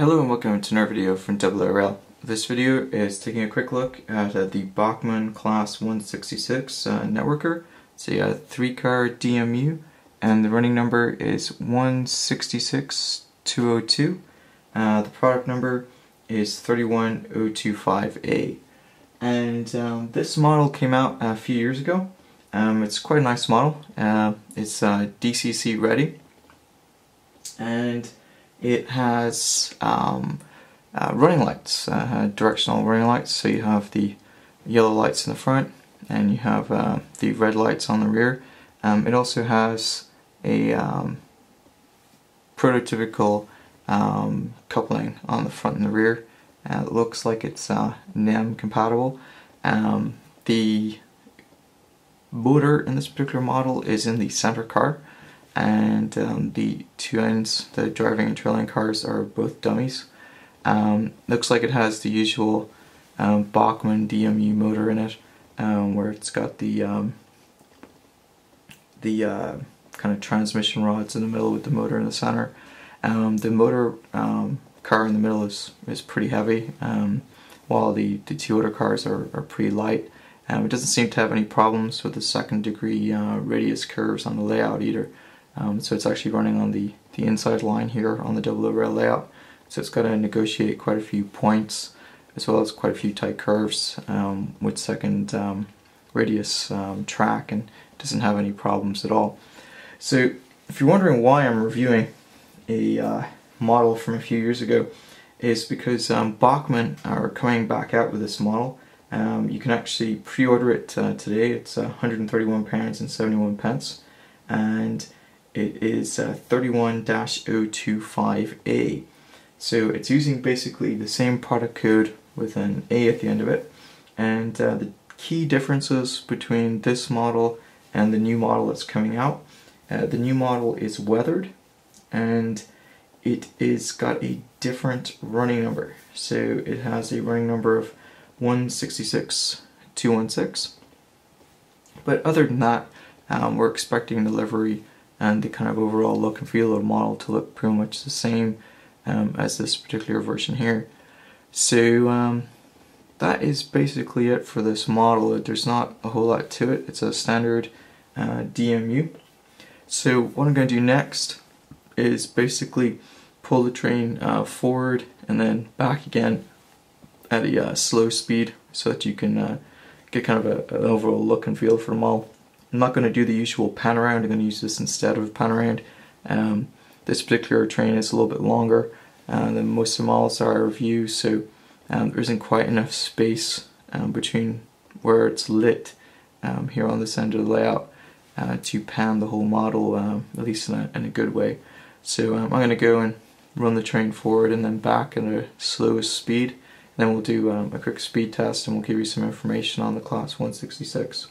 Hello and welcome to another video from oorail. This video is taking a quick look at the Bachmann Class 166 networker. It's a 3-car DMU and the running number is 166202. The product number is 31025A. And this model came out a few years ago. It's quite a nice model. It's DCC ready. And it has running lights, directional running lights, so you have the yellow lights in the front and you have the red lights on the rear. It also has a prototypical coupling on the front and the rear. It looks like it's NEM compatible. The motor in this particular model is in the center car, and the two ends, the driving and trailing cars, are both dummies. Looks like it has the usual Bachmann DMU motor in it, where it's got the kind of transmission rods in the middle with the motor in the center. The motor car in the middle is pretty heavy, while the two other cars are pretty light. It doesn't seem to have any problems with the second degree radius curves on the layout either. So it's actually running on the inside line here on the oorail layout. So it's got to negotiate quite a few points as well as quite a few tight curves with second radius track, and doesn't have any problems at all. So if you're wondering why I'm reviewing a model from a few years ago, is because Bachmann are coming back out with this model. You can actually pre-order it today. It's £131.71, and it is 31025A. So it's using basically the same product code with an A at the end of it. And the key differences between this model and the new model that's coming out: the new model is weathered, and it is got a different running number. So it has a running number of 166216. But other than that, we're expecting the livery and the kind of overall look and feel of the model to look pretty much the same as this particular version here. So that is basically it for this model. There's not a whole lot to it. It's a standard DMU. So what I'm going to do next is basically pull the train forward and then back again at a slow speed, so that you can get kind of an overall look and feel for the model. I'm not going to do the usual pan around. I'm going to use this instead of a pan around. This particular train is a little bit longer than most of the models that I review, so there isn't quite enough space between where it's lit here on this end of the layout to pan the whole model, at least in a good way. So I'm going to go and run the train forward and then back at the slowest speed. And then we'll do a quick speed test, and we'll give you some information on the Class 166.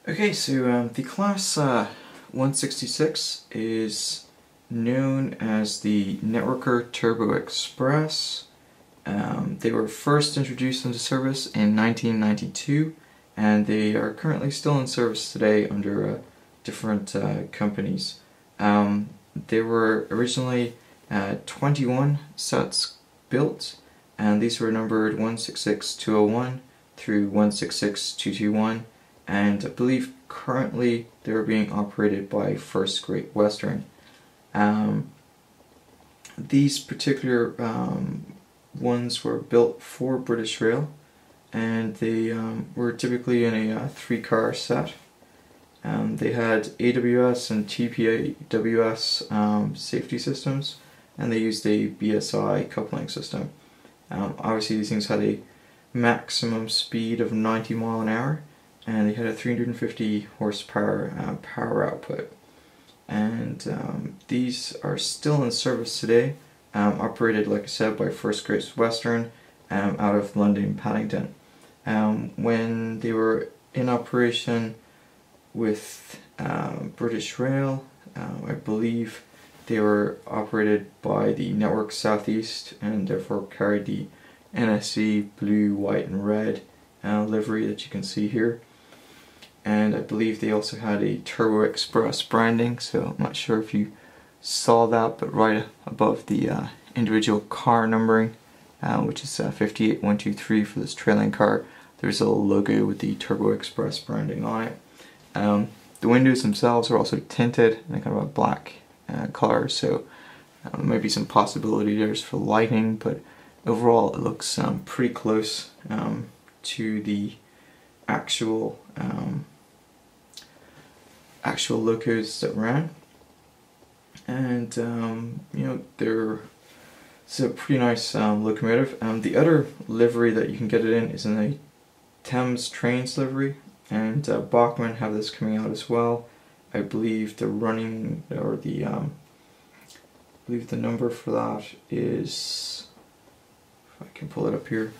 Okay, so the Class 166 is known as the Networker Turbo Express. They were first introduced into service in 1992, and they are currently still in service today under different companies. There were originally 21 sets built, and these were numbered 166201 through 166221. And I believe currently they're being operated by First Great Western. These particular ones were built for British Rail, and they were typically in a 3-car set. They had AWS and TPAWS safety systems, and they used a BSI coupling system. Obviously these things had a maximum speed of 90 mile an hour, and they had a 350 horsepower power output. And these are still in service today, operated, like I said, by First Great Western out of London, Paddington. When they were in operation with British Rail, I believe they were operated by the Network South East, and therefore carried the NSE blue, white and red livery that you can see here. And I believe they also had a Turbo Express branding, so I'm not sure if you saw that, but right above the individual car numbering, which is 58123 for this trailing car, there's a logo with the Turbo Express branding on it. The windows themselves are also tinted in kind of a black color, so there might be some possibility there for lighting, but overall it looks pretty close to the actual locos that ran. And you know, it's a pretty nice locomotive. The other livery that you can get it in is in a Thames Trains livery, and Bachmann have this coming out as well. I believe the running, or the I believe the number for that is, if I can pull it up here,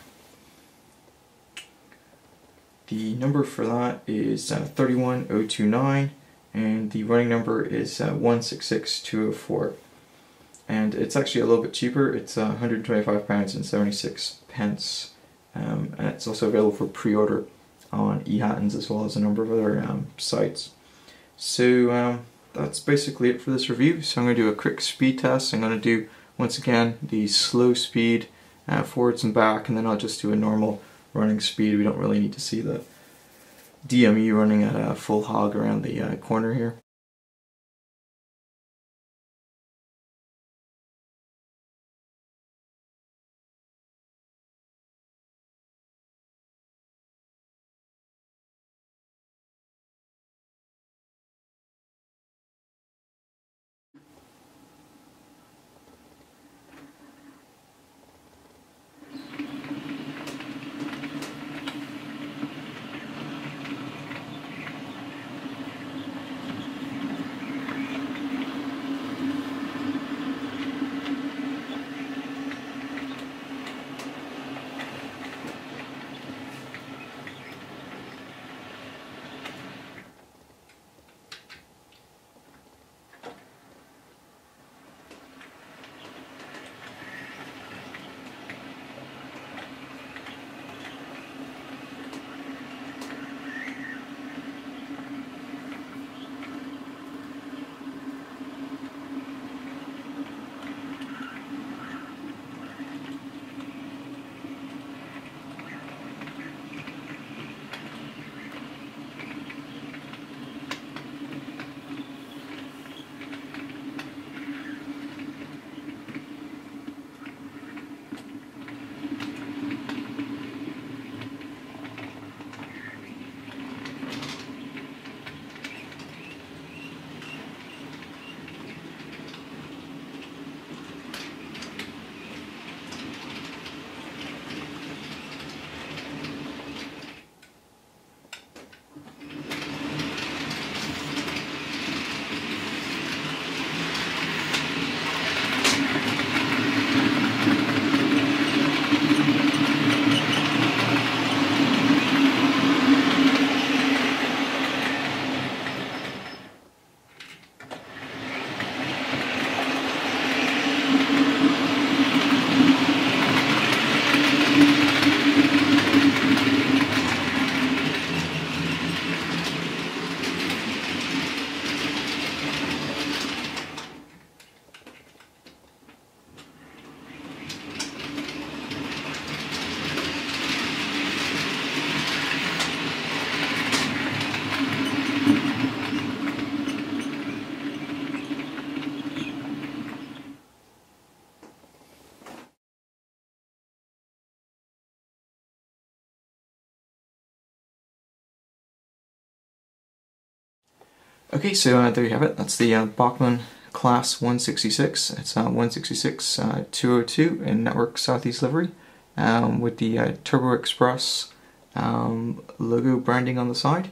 the number for that is 31029, and the running number is 166204. And it's actually a little bit cheaper. It's £125 and 76 pence, and it's also available for pre-order on eHattons as well as a number of other sites. So that's basically it for this review. So I'm going to do a quick speed test. I'm going to do, once again, the slow speed forwards and back, and then I'll just do a normal running speed. We don't really need to see the DME running at a full hog around the corner here. Okay, so there you have it. That's the Bachmann Class 166. It's 166-202 in Network South East Livery with the Turbo Express logo branding on the side.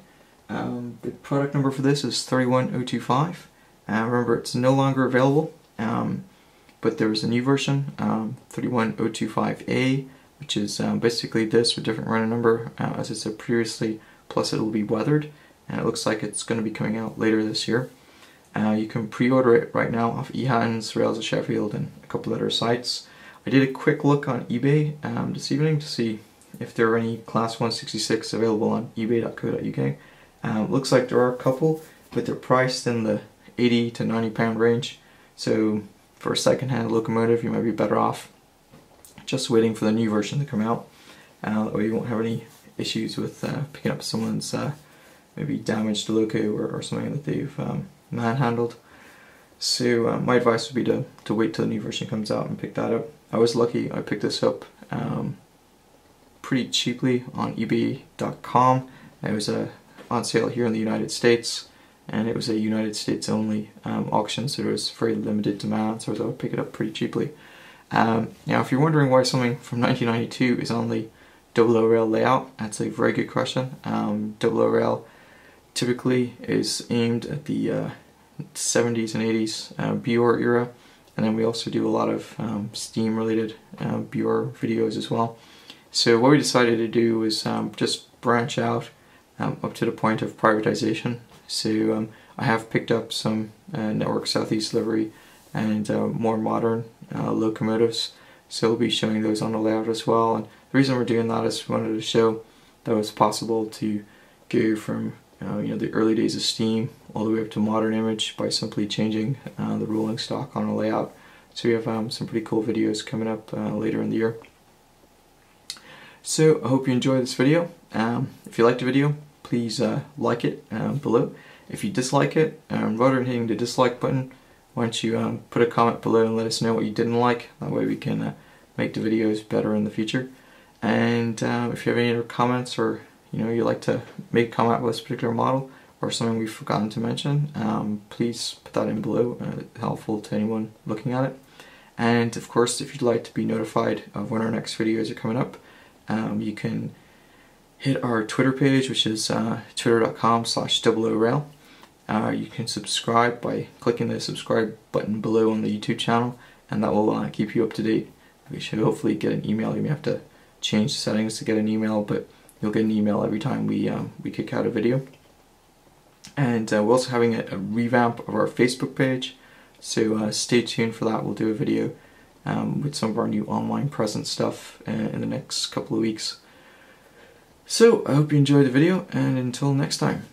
The product number for this is 31025. Remember, it's no longer available, but there is a new version, 31025A, which is basically this with different running number as I said previously, plus it will be weathered, and it looks like it's going to be coming out later this year. You can pre-order it right now off eHands, Rails of Sheffield, and a couple other sites. I did a quick look on eBay this evening to see if there are any Class 166 available on ebay.co.uk. Looks like there are a couple, but they're priced in the £80 to £90 range. So for a second-hand locomotive, you might be better off just waiting for the new version to come out. That way you won't have any issues with picking up someone's maybe damaged loco or something that they've manhandled. So my advice would be to wait till the new version comes out and pick that up. I was lucky, I picked this up pretty cheaply on ebay.com. It was on sale here in the United States, and it was a United States only auction, so there was very limited demand, so I was able to pick it up pretty cheaply. Now if you're wondering why something from 1992 is on the double oorail layout, that's a very good question. Double oorail typically is aimed at the 70s and 80s BR era, and then we also do a lot of steam related BR videos as well. So what we decided to do was just branch out up to the point of privatization. So I have picked up some Network South East Livery and more modern locomotives, so we'll be showing those on the layout as well. And the reason we're doing that is we wanted to show that it was possible to go from the early days of steam all the way up to modern image by simply changing the rolling stock on a layout. So we have some pretty cool videos coming up later in the year. So I hope you enjoyed this video. If you liked the video, please like it below. If you dislike it, rather than hitting the dislike button, why don't you put a comment below and let us know what you didn't like. That way we can make the videos better in the future. And if you have any other comments, or you'd like to make a comment about this particular model or something we've forgotten to mention, please put that in below. It's helpful to anyone looking at it. And of course, if you'd like to be notified of when our next videos are coming up, you can hit our Twitter page, which is twitter.com/double-oorail. You can subscribe by clicking the subscribe button below on the YouTube channel, and that will keep you up to date. We should hopefully get an email. You may have to change the settings to get an email, but you'll get an email every time we kick out a video. And we're also having a revamp of our Facebook page, so stay tuned for that. We'll do a video with some of our new online presence stuff in the next couple of weeks. So I hope you enjoyed the video, and until next time.